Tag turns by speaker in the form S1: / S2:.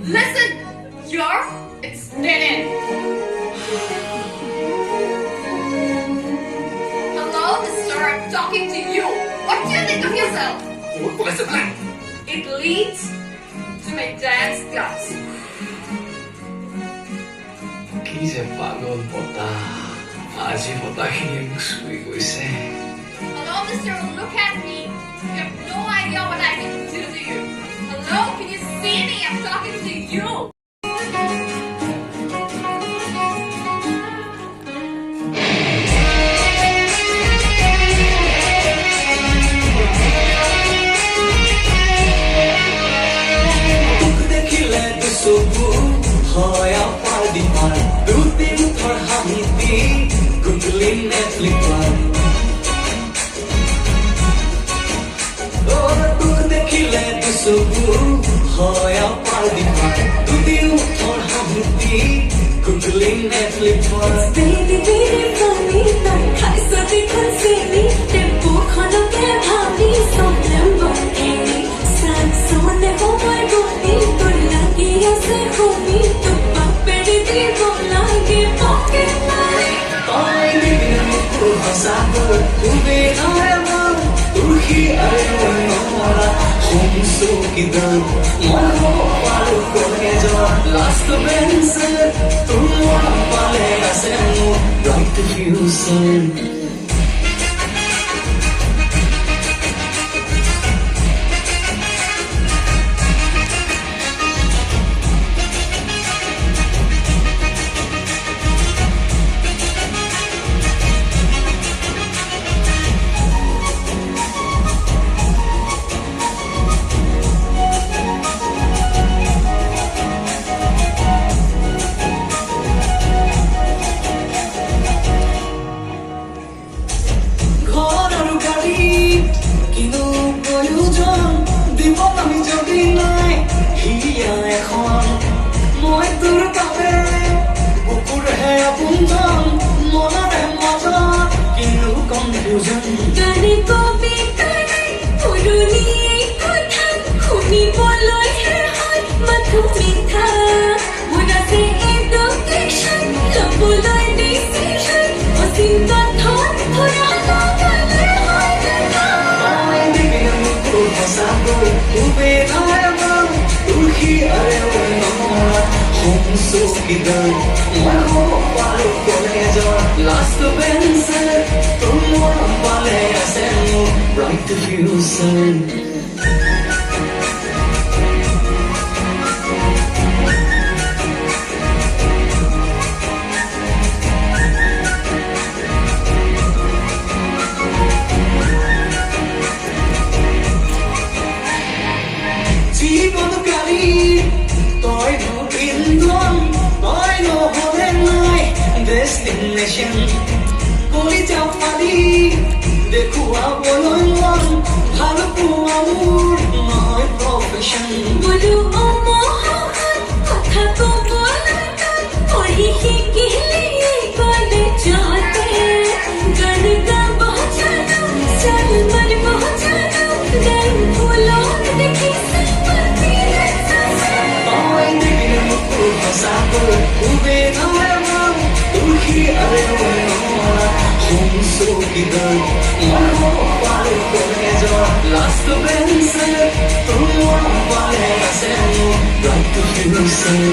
S1: Listen, here, it's nayan. Hello, mister, I'm talking to you. What do you think of yourself?
S2: What's the plan?
S1: It leads to my dance class.
S2: কি যে পাগল বতাহ আজি বতাহখিনি মোক চুই গৈছে
S1: Hello, mister, look at me. You have no idea what I can do to you. Hello, can you see me? I'm talking to you.
S3: Baby, baby, funny, I saw the concealy, tempo khanoke bhabi, some lamborghini, sun soon the whole body, to lagi ase homi, to papedi di bola ke pocket mare.
S4: I live in a pool house, tu be ayama, turhi ayamora, hum so kidan, mano paru kone jo, last bench, tum pale asenu, right to fusion.
S3: Gani ko bitay, puruni kuthan, khuni boloi hai, mathu mitha, muna se education, lobuloi decision, osin ka thought, thora lagale hai gana.
S4: I live in a pool house, tu be ayama, turhi ayamora, hum so kidan, mano paru kone jo, last bench, tum pale asenu, right to fusion. জীবন কালি তই ইন্ধন তই নহলে নাই destination কৰি যাওঁ পালি দেখুৱাবলৈ মন ভাল পোৱা মোৰ নহয় profession
S3: Bolu o mohan, kotha ko bolai kan, pori hikili college jate, gan ka bahchana, chal man bahchana, gan phulo dekhi samati sase.
S4: তই দেখিলে মোক সঁচাকৈ খুবে নয়মা তুলসী আৰে হোম চৌকিদাৰ মনো পাৰো কলে যোৱা লাষ্ট বেঞ্চ তোমাৰ পালে আছে মোৰ right to fusion.